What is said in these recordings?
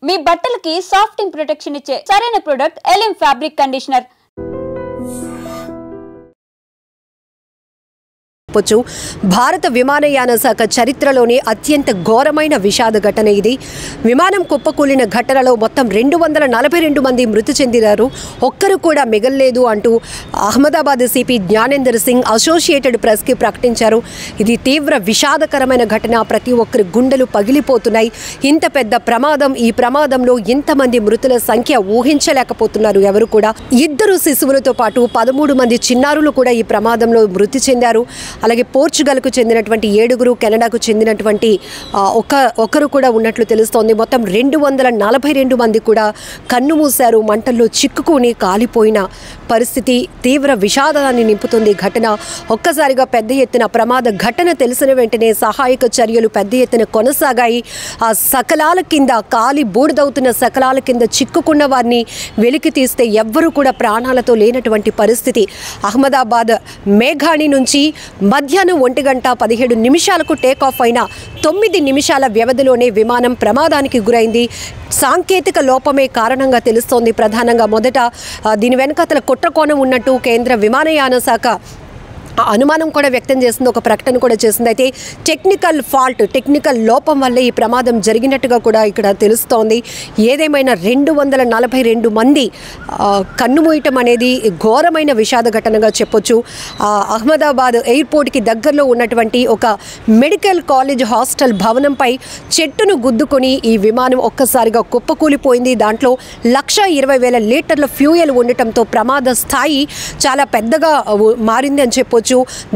మీ బట్టలకి సాఫ్టింగ్ ప్రొటెక్షన్ ఇచ్చే సరైన ప్రొడక్ట్ ఎలిమ్ ఫ్యాబ్రిక్ కండిషనర్. భారత విమానయాన శాఖ చరిత్రలోనే అత్యంత ఘోరమైన విషాద ఘటన ఇది. విమానం కుప్పకూలిన ఘటనలో మొత్తం 242 మంది మృతి చెందినారు, ఒక్కరు కూడా మిగల్లేదు అంటూ అహ్మదాబాద్ సిపి జ్ఞానేందర్ సింగ్ అసోసియేటెడ్ ప్రెస్కి ప్రకటించారు. ఇది తీవ్ర విషాదకరమైన ఘటన, ప్రతి ఒక్కరి గుండెలు పగిలిపోతున్నాయి. ఇంత పెద్ద ప్రమాదం, ఈ ప్రమాదంలో ఇంతమంది మృతుల సంఖ్య ఊహించలేకపోతున్నారు ఎవరు కూడా. 2 శిశువులతో పాటు 13 మంది చిన్నారులు కూడా ఈ ప్రమాదంలో మృతి చెందారు. అలాగే పోర్చుగల్కు చెందినటువంటి 7, కెనడాకు చెందినటువంటి ఒకరు కూడా ఉన్నట్లు తెలుస్తోంది. మొత్తం 242 మంది కూడా కన్ను మూశారు. మంటల్లో చిక్కుకుని కాలిపోయిన పరిస్థితి తీవ్ర విషాదాన్ని నింపుతుంది ఘటన. ఒక్కసారిగా పెద్ద ఎత్తున ప్రమాద ఘటన తెలిసిన వెంటనే సహాయక చర్యలు పెద్ద ఎత్తున కొనసాగాయి. ఆ సకలాల కింద, కాలి బూడిదవుతున్న సకలాల కింద చిక్కుకున్న వారిని వెలికి తీస్తే ఎవ్వరూ కూడా ప్రాణాలతో లేనటువంటి పరిస్థితి. అహ్మదాబాద్ మేఘాణి నుంచి మధ్యాహ్నం 1:17 టేకాఫ్ అయిన 9 నిమిషాల వ్యవధిలోనే విమానం ప్రమాదానికి గురైంది. సాంకేతిక లోపమే కారణంగా తెలుస్తోంది. ప్రధానంగా మొదట దీని వెనకాతల కుట్రకోణం ఉన్నట్టు కేంద్ర విమానయాన శాఖ అనుమానం కూడా వ్యక్తం చేసింది, ఒక ప్రకటన కూడా చేసింది. అయితే టెక్నికల్ లోపం వల్ల ఈ ప్రమాదం జరిగినట్టుగా కూడా ఇక్కడ తెలుస్తోంది. ఏదేమైనా 242 మంది కన్నుమూయటం అనేది ఘోరమైన విషాద ఘటనగా చెప్పొచ్చు. అహ్మదాబాద్ ఎయిర్పోర్ట్కి దగ్గరలో ఉన్నటువంటి ఒక మెడికల్ కాలేజ్ హాస్టల్ భవనంపై చెట్టును గుద్దుకొని ఈ విమానం ఒక్కసారిగా కుప్పకూలిపోయింది. దాంట్లో 1,20,000 లీటర్ల ఫ్యూయల్ ఉండటంతో ప్రమాద స్థాయి చాలా పెద్దగా మారింది అని చెప్పొచ్చు.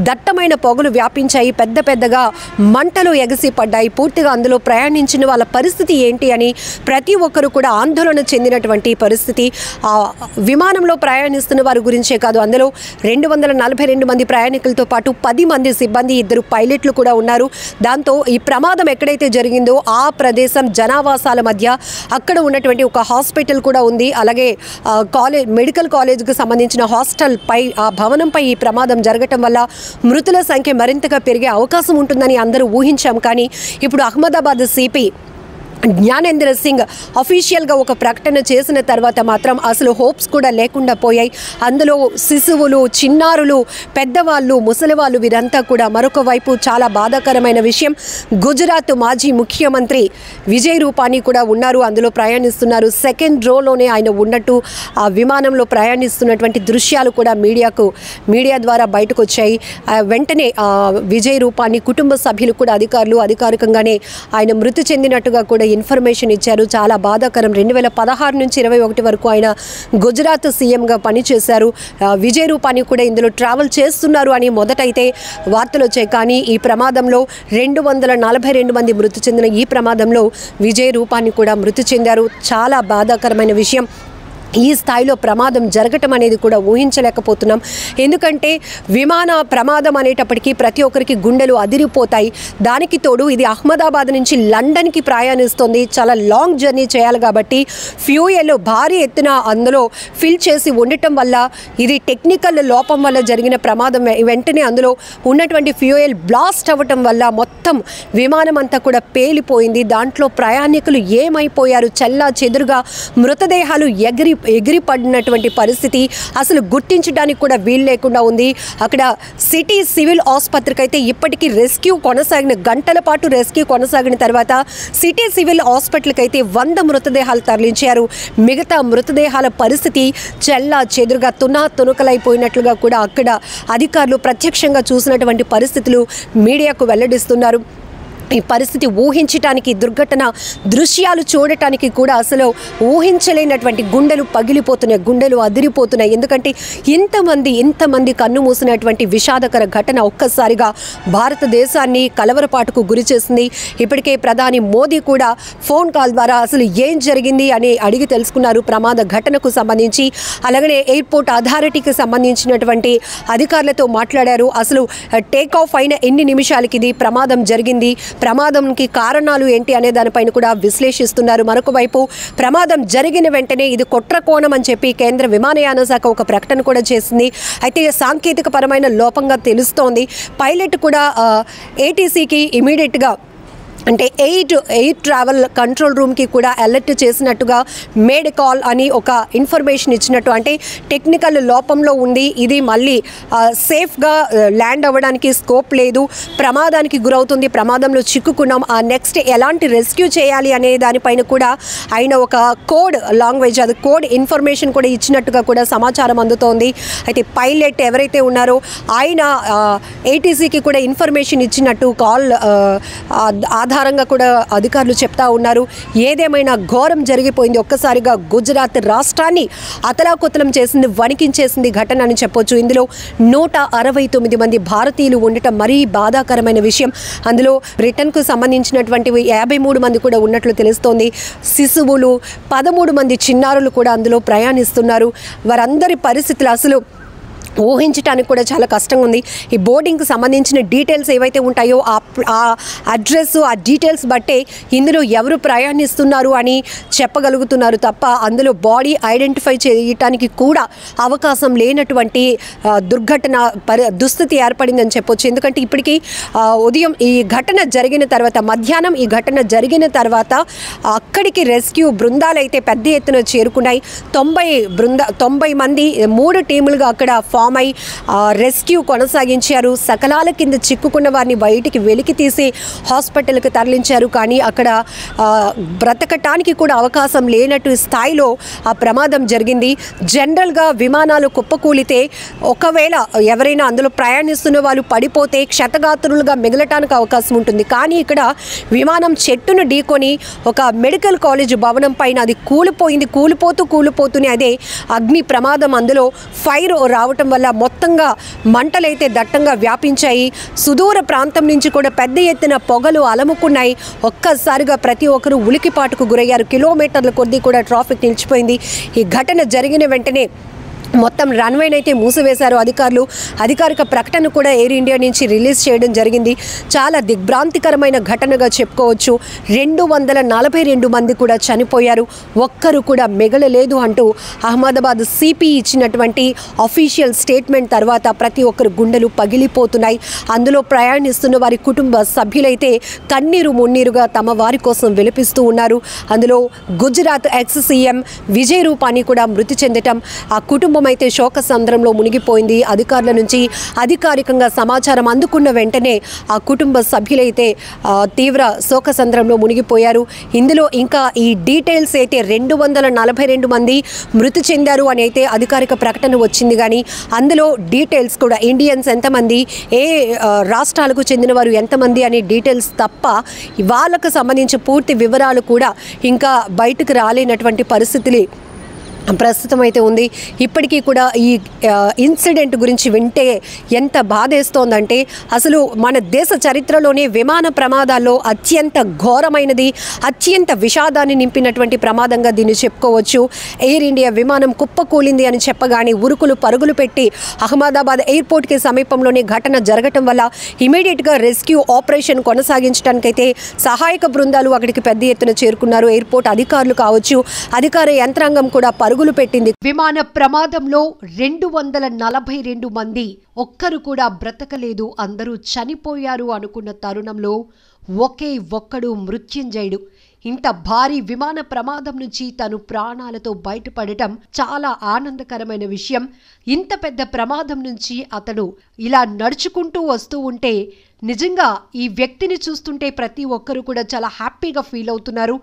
దట్టమైన పొగలు వ్యాపించాయి, పెద్దగా మంటలు ఎగసి పడ్డాయి. పూర్తిగా అందులో ప్రయాణించిన వాళ్ళ పరిస్థితి ఏంటి అని ప్రతి ఒక్కరు కూడా ఆందోళన చెందినటువంటి పరిస్థితి. విమానంలో ప్రయాణిస్తున్న వారి గురించే కాదు, అందులో 242 మంది ప్రయాణికులతో పాటు 10 మంది సిబ్బంది, 2 పైలట్లు కూడా ఉన్నారు. దాంతో ఈ ప్రమాదం ఎక్కడైతే జరిగిందో ఆ ప్రదేశం జనావాసాల మధ్య, అక్కడ ఉన్నటువంటి ఒక హాస్పిటల్ కూడా ఉంది. అలాగే మెడికల్ కాలేజ్కి సంబంధించిన హాస్టల్ పై, ఆ భవనంపై ఈ ప్రమాదం జరగటం వల్ల మృతుల సంఖ్య మరింతగా పెరిగే అవకాశం ఉంటుందని అందరూ ఊహించాం. కానీ ఇప్పుడు అహ్మదాబాద్ సిపి జ్ఞానేంద్ర సింగ్ అఫీషియల్గా ఒక ప్రకటన చేసిన తర్వాత మాత్రం అసలు హోప్స్ కూడా లేకుండా పోయాయి. అందులో శిశువులు, చిన్నారులు, పెద్దవాళ్ళు, ముసలివాళ్ళు వీరంతా కూడా. మరొక వైపు చాలా బాధాకరమైన విషయం, గుజరాత్ మాజీ ముఖ్యమంత్రి విజయ్ రూపానీ కూడా ఉన్నారు, అందులో ప్రయాణిస్తున్నారు. సెకండ్ రోలోనే ఆయన ఉన్నట్టు ఆ విమానంలో ప్రయాణిస్తున్నటువంటి దృశ్యాలు కూడా మీడియా ద్వారా బయటకు వచ్చాయి. వెంటనే విజయ్ రూపానీ కుటుంబ సభ్యులు కూడా అధికారికంగానే ఆయన మృతి చెందినట్టుగా కూడా ఇన్ఫర్మేషన్ ఇచ్చారు. చాలా బాధాకరం. 2016 నుంచి 21 వరకు ఆయన గుజరాత్ సీఎంగా పనిచేశారు. విజయ్ రూపానీ కూడా ఇందులో ట్రావెల్ చేస్తున్నారు అని మొదటైతే వార్తలు వచ్చాయి. కానీ ఈ ప్రమాదంలో 242 మంది మృతి చెందిన ఈ ప్రమాదంలో విజయ్ రూపానీ కూడా మృతి చెందారు. చాలా బాధాకరమైన విషయం. ఈ స్థాయిలో ప్రమాదం జరగటం అనేది కూడా ఊహించలేకపోతున్నాం. ఎందుకంటే విమాన ప్రమాదం అనేటప్పటికీ ప్రతి ఒక్కరికి గుండెలు అదిరిపోతాయి. దానికి తోడు ఇది అహ్మదాబాద్ నుంచి లండన్కి ప్రయాణిస్తుంది. చాలా లాంగ్ జర్నీ చేయాలి కాబట్టి ఫ్యూయల్ భారీ ఎత్తున అందులో ఫిల్ చేసి ఉండటం వల్ల, ఇది టెక్నికల్ లోపం వల్ల జరిగిన ప్రమాదం. వెంటనే అందులో ఉన్నటువంటి ఫ్యూయల్ బ్లాస్ట్ అవ్వటం వల్ల మొత్తం విమానం అంతా కూడా పేలిపోయింది. దాంట్లో ప్రయాణికులు ఏమైపోయారు, చెల్లా చెదురుగా మృతదేహాలు ఎగిరి పడినటువంటి పరిస్థితి. అసలు గుర్తించడానికి కూడా వీలు లేకుండా ఉంది. అక్కడ సిటీ సివిల్ ఆసుపత్రికి అయితే ఇప్పటికీ గంటల పాటు రెస్క్యూ కొనసాగిన తర్వాత సిటీ సివిల్ హాస్పిటల్కి అయితే 100 మృతదేహాలు తరలించారు. మిగతా మృతదేహాల పరిస్థితి చెల్లా చెదురుగా తునకలైపోయినట్లుగా కూడా అక్కడ అధికారులు ప్రత్యక్షంగా చూసినటువంటి పరిస్థితులు మీడియాకు వెల్లడిస్తున్నారు. ఈ పరిస్థితి ఊహించటానికి, దుర్ఘటన దృశ్యాలు చూడటానికి కూడా అసలు ఊహించలేనటువంటి గుండెలు పగిలిపోతున్నాయి, గుండెలు అదిరిపోతున్నాయి. ఎందుకంటే ఇంతమంది కన్ను మూసినటువంటి విషాదకర ఘటన ఒక్కసారిగా భారతదేశాన్ని కలవరపాటుకు గురి చేసింది. ఇప్పటికే ప్రధాని మోదీ కూడా ఫోన్ కాల్ ద్వారా అసలు ఏం జరిగింది అని అడిగి తెలుసుకున్నారు ప్రమాద ఘటనకు సంబంధించి. అలాగనే ఎయిర్పోర్ట్ అథారిటీకి సంబంధించినటువంటి అధికారులతో మాట్లాడారు. అసలు టేక్ ఆఫ్ అయిన ఎన్ని నిమిషాలకి ఇది ప్రమాదం జరిగింది, ప్రమాదంకి కారణాలు ఏంటి అనే దానిపైన కూడా విశ్లేషిస్తున్నారు. మరొక వైపు ప్రమాదం జరిగిన వెంటనే ఇది కుట్రకోణం అని చెప్పి కేంద్ర విమానయాన శాఖ ఒక ప్రకటన కూడా చేసింది. అయితే సాంకేతిక పరమైన లోపంగా తెలుస్తోంది. పైలట్ కూడా ఏటీసీకి ఇమీడియట్గా అంటే ఎయిర్ ట్రావెల్ కంట్రోల్ రూమ్కి కూడా అలర్ట్ చేసినట్టుగా మేడ్ కాల్ అని ఒక ఇన్ఫర్మేషన్ ఇచ్చినట్టు, అంటే టెక్నికల్ లోపంలో ఉంది, ఇది మళ్ళీ సేఫ్గా ల్యాండ్ అవ్వడానికి స్కోప్ లేదు, ప్రమాదానికి గురవుతుంది, ప్రమాదంలో చిక్కుకున్నాం, ఆ నెక్స్ట్ ఎలాంటి రెస్క్యూ చేయాలి అనే దానిపైన కూడా ఆయన ఒక కోడ్ లాంగ్వేజ్, అది కోడ్ ఇన్ఫర్మేషన్ కూడా ఇచ్చినట్టుగా కూడా సమాచారం అందుతోంది. అయితే పైలట్ ఎవరైతే ఉన్నారో ఆయన ఏటీసీకి కూడా ఇన్ఫర్మేషన్ ఇచ్చినట్టు కాల్ ఆధారంగా కూడా అధికారులు చెప్తా ఉన్నారు. ఏదేమైనా ఘోరం జరిగిపోయింది. ఒక్కసారిగా గుజరాత్ రాష్ట్రాన్ని అతలాకుతలం చేసింది, వణికించేసింది ఘటన అని చెప్పొచ్చు. ఇందులో 169 మంది భారతీయులు ఉండటం మరీ బాధాకరమైన విషయం. అందులో బ్రిటన్కు సంబంధించినటువంటి 53 మంది కూడా ఉన్నట్లు తెలుస్తోంది. శిశువులు 13 మంది చిన్నారులు కూడా అందులో ప్రయాణిస్తున్నారు. వారందరి పరిస్థితులు అసలు ఊహించడానికి కూడా చాలా కష్టంగా ఉంది. ఈ బోర్డింగ్కి సంబంధించిన డీటెయిల్స్ ఏవైతే ఉంటాయో ఆ అడ్రస్, ఆ డీటెయిల్స్ బట్టే ఇందులో ఎవరు ప్రయాణిస్తున్నారు అని చెప్పగలుగుతున్నారు తప్ప అందులో బాడీ ఐడెంటిఫై చేయటానికి కూడా అవకాశం లేనటువంటి దుస్థితి ఏర్పడిందని చెప్పొచ్చు. ఎందుకంటే ఇప్పటికీ ఉదయం ఈ ఘటన జరిగిన తర్వాత, మధ్యాహ్నం ఈ ఘటన జరిగిన తర్వాత అక్కడికి రెస్క్యూ బృందాలు అయితే పెద్ద ఎత్తున చేరుకున్నాయి. 90 మంది 3 టీములుగా అక్కడ ఫామ్ అయి రెస్క్యూ కొనసాగించారు. సకలాల కింద చిక్కుకున్న వారిని బయటికి వెలికి తీసి హాస్పిటల్కి తరలించారు. కానీ అక్కడ బ్రతకటానికి కూడా అవకాశం లేనట్టు స్థాయిలో ఆ ప్రమాదం జరిగింది. జనరల్గా విమానాలు కుప్పకూలితే ఒకవేళ ఎవరైనా అందులో ప్రయాణిస్తున్న వాళ్ళు పడిపోతే క్షతగాత్రులుగా మిగలటానికి అవకాశం ఉంటుంది. కానీ ఇక్కడ విమానం చెట్టును ఢీకొని ఒక మెడికల్ కాలేజ్ భవనం పైన అది కూలిపోతూనే అదే అగ్ని ప్రమాదం, అందులో ఫైర్ రావటం వల్ల మొత్తంగా మంటలైతే దట్టంగా వ్యాపించాయి. సుదూర ప్రాంతం నుంచి కూడా పెద్ద ఎత్తున పొగలు అలముకున్నాయి. ఒక్కసారిగా ప్రతి ఒక్కరూ ఉలికిపాటుకు గురయ్యారు. కిలోమీటర్ల కొద్దీ కూడా ట్రాఫిక్ నిలిచిపోయింది. ఈ ఘటన జరిగిన వెంటనే మొత్తం రన్వేనైతే మూసివేశారు అధికారులు. అధికారిక ప్రకటన కూడా ఎయిర్ ఇండియా నుంచి రిలీజ్ చేయడం జరిగింది. చాలా దిగ్భ్రాంతికరమైన ఘటనగా చెప్పుకోవచ్చు. 242 మంది కూడా చనిపోయారు, ఒక్కరు కూడా మిగలలేదు అంటూ అహ్మదాబాద్ సిపి ఇచ్చినటువంటి అఫీషియల్ స్టేట్మెంట్ తర్వాత ప్రతి ఒక్కరు గుండెలు పగిలిపోతున్నాయి. అందులో ప్రయాణిస్తున్న వారి కుటుంబ సభ్యులైతే కన్నీరు మున్నీరుగా తమ వారి కోసం విలపిస్తూ ఉన్నారు. అందులో గుజరాత్ ఎక్స్ సీఎం విజయ్ రూపానీ కూడా మృతి చెందటం, ఆ కుటుంబం అయితే శోక సంద్రంలో మునిగిపోయింది. అధికారుల నుంచి అధికారికంగా సమాచారం అందుకున్న వెంటనే ఆ కుటుంబ సభ్యులైతే తీవ్ర శోక సంద్రంలో మునిగిపోయారు. ఇందులో ఇంకా ఈ డీటెయిల్స్ అయితే 242 మంది మృతి చెందారు అని అయితే అధికారిక ప్రకటన వచ్చింది. కానీ అందులో డీటెయిల్స్ కూడా ఇండియన్స్ ఎంతమంది, ఏ రాష్ట్రాలకు చెందిన వారు ఎంతమంది అనే డీటెయిల్స్ తప్ప వాళ్ళకు సంబంధించిన పూర్తి వివరాలు కూడా ఇంకా బయటకు రాలేనటువంటి పరిస్థితులు ప్రస్తుతం అయితే ఉంది. ఇప్పటికీ కూడా ఈ ఇన్సిడెంట్ గురించి వింటే ఎంత బాధేస్తోందంటే, అసలు మన దేశ చరిత్రలోనే విమాన ప్రమాదాల్లో అత్యంత ఘోరమైనది, అత్యంత విషాదాన్ని నింపినటువంటి ప్రమాదంగా దీన్ని చెప్పుకోవచ్చు. ఎయిర్ ఇండియా విమానం కుప్పకూలింది అని చెప్పగానే ఉరుకులు పరుగులు పెట్టి అహ్మదాబాద్ ఎయిర్పోర్ట్కి సమీపంలోనే ఘటన జరగటం వల్ల ఇమీడియట్గా రెస్క్యూ ఆపరేషన్ కొనసాగించడానికైతే సహాయక బృందాలు అక్కడికి పెద్ద ఎత్తున చేరుకున్నారు. ఎయిర్పోర్ట్ అధికారులు కావచ్చు, అధికార యంత్రాంగం కూడా పరుగులు పెట్టింది. విమాన ప్రమాదంలో 242 మంది, ఒక్కరు కూడా బ్రతకలేదు, అందరూ చనిపోయారు అనుకున్న తరుణంలో ఒకే ఒక్కడు మృత్యుంజయుడు. ఇంత భారీ విమాన ప్రమాదం నుంచి తను ప్రాణాలతో బయటపడటం చాలా ఆనందకరమైన విషయం. ఇంత పెద్ద ప్రమాదం నుంచి అతను ఇలా నడుచుకుంటూ వస్తూ ఉంటే నిజంగా ఈ వ్యక్తిని చూస్తుంటే ప్రతి ఒక్కరు కూడా చాలా హ్యాపీగా ఫీల్ అవుతున్నారు.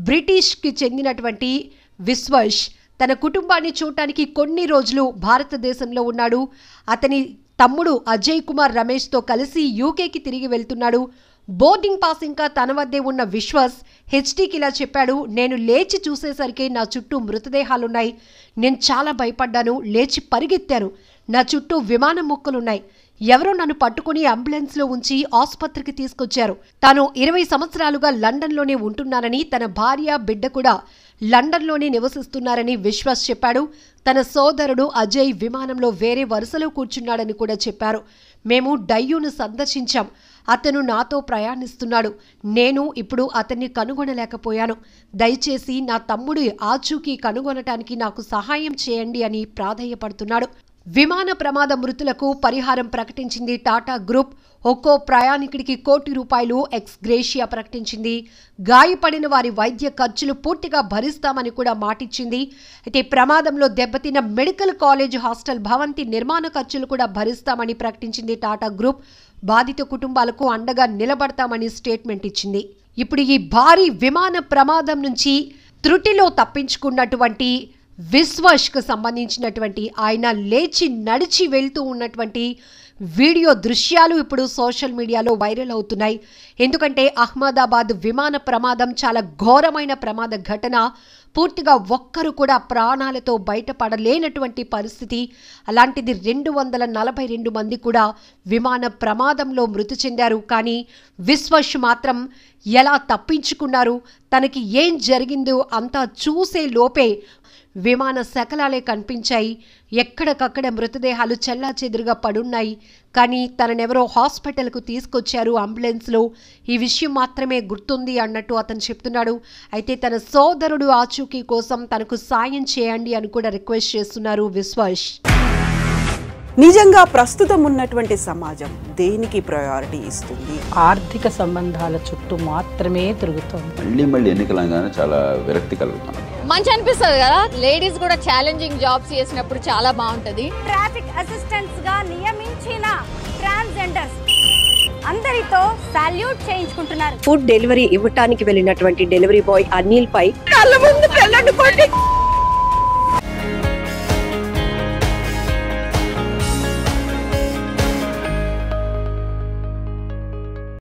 బ్రిటిష్కి చెందినటువంటి విశ్వాస్ తన కుటుంబాన్ని చూడటానికి కొన్ని రోజులు భారతదేశంలో ఉన్నాడు. అతని తమ్ముడు అజయ్ కుమార్ రమేష్తో కలిసి యూకేకి తిరిగి వెళ్తున్నాడు. బోర్డింగ్ పాస్ ఇంకా తన వద్దే ఉన్న విశ్వాస్ హెచ్డీకి ఇలా చెప్పాడు, నేను లేచి చూసేసరికి నా చుట్టూ మృతదేహాలున్నాయి. నేను చాలా భయపడ్డాను, లేచి పరిగెత్తాను. నా చుట్టూ విమాన ముక్కలున్నాయి. ఎవరో నన్ను పట్టుకుని అంబులెన్స్లో ఉంచి ఆసుపత్రికి తీసుకొచ్చారు. తాను 20 సంవత్సరాలుగా లండన్లోనే ఉంటున్నానని, తన భార్య బిడ్డ కూడా లండన్లోనే నివసిస్తున్నారని విశ్వాస్ చెప్పాడు. తన సోదరుడు అజయ్ విమానంలో వేరే వరుసలో కూర్చున్నాడని కూడా చెప్పారు. మేము డయ్యూను సందర్శించాం. అతను నాతో ప్రయాణిస్తున్నాడు. నేను ఇప్పుడు అతన్ని కనుగొనలేకపోయాను. దయచేసి నా తమ్ముడి ఆచూకీ కనుగొనటానికి నాకు సహాయం చేయండి అని ప్రాధేయపడుతున్నాడు. విమాన ప్రమాద మృతులకు పరిహారం ప్రకటించింది టాటా గ్రూప్. ఒక్కో ప్రయాణికుడికి ₹1,00,00,000 ఎక్స్ గ్రేషియా ప్రకటించింది. గాయపడిన వారి వైద్య ఖర్చులు పూర్తిగా భరిస్తామని కూడా మాటిచ్చింది. అయితే ప్రమాదంలో దెబ్బతిన్న మెడికల్ కాలేజ్ హాస్టల్ భవంతి నిర్మాణ ఖర్చులు కూడా భరిస్తామని ప్రకటించింది టాటా గ్రూప్. బాధిత కుటుంబాలకు అండగా నిలబడతామని స్టేట్మెంట్ ఇచ్చింది. ఇప్పుడు ఈ భారీ విమాన ప్రమాదం నుంచి త్రుటిలో తప్పించుకున్నటువంటి విశ్వాష్కు సంబంధించినటువంటి ఆయన లేచి నడిచి వెళ్తూ ఉన్నటువంటి వీడియో దృశ్యాలు ఇప్పుడు సోషల్ మీడియాలో వైరల్ అవుతున్నాయి. ఎందుకంటే అహ్మదాబాద్ విమాన ప్రమాదం చాలా ఘోరమైన ప్రమాద ఘటన. పూర్తిగా ఒక్కరు కూడా ప్రాణాలతో బయటపడలేనటువంటి పరిస్థితి. అలాంటిది 242 మంది కూడా విమాన ప్రమాదంలో మృతి చెందారు. కానీ విశ్వాష్ మాత్రం ఎలా తప్పించుకున్నారు, తనకి ఏం జరిగిందో అంతా చూసే లోపే విమాన శకలాలే కనిపించాయి. ఎక్కడికక్కడ మృతదేహాలు చెల్లాచెదురుగా పడున్నాయి. కానీ తననెవరో హాస్పిటల్కు తీసుకొచ్చారు అంబులెన్స్లో. ఈ విషయం మాత్రమే గుర్తుంది అన్నట్టు అతను చెప్తున్నాడు. అయితే తన సోదరుడు ఆచూకీ కోసం తనకు సాయం చేయండి అని కూడా రిక్వెస్ట్ చేస్తున్నారు విశ్వాష్. నిజంగా ప్రస్తుతం ఉన్నటువంటి సమాజం దేనికి ప్రయారిటీ ఇస్తుంది? ఆర్థిక సంబంధాల చుట్టూ మాత్రమే తిరుగుతుంది. మళ్ళీ ఎన్నికలంగానే చాలా విరక్తి కలుగుతాను. మంచి అనిపిస్తుంది కదా, లేడీస్ కూడా ఛాలెంజింగ్ జాబ్స్ చేసినప్పుడు చాలా బాగుంటది. ట్రాఫిక్ అసిస్టెంట్స్ గా నియమించిన ట్రాన్స్జెండర్స్ అందరితో సాల్యూట్ చేయించుకుంటున్నారు. ఫుడ్ డెలివరీ ఇవ్వటానికి వెళ్ళినటువంటి డెలివరీ బాయ్ అనిల్ పై కళ్ళ ముందు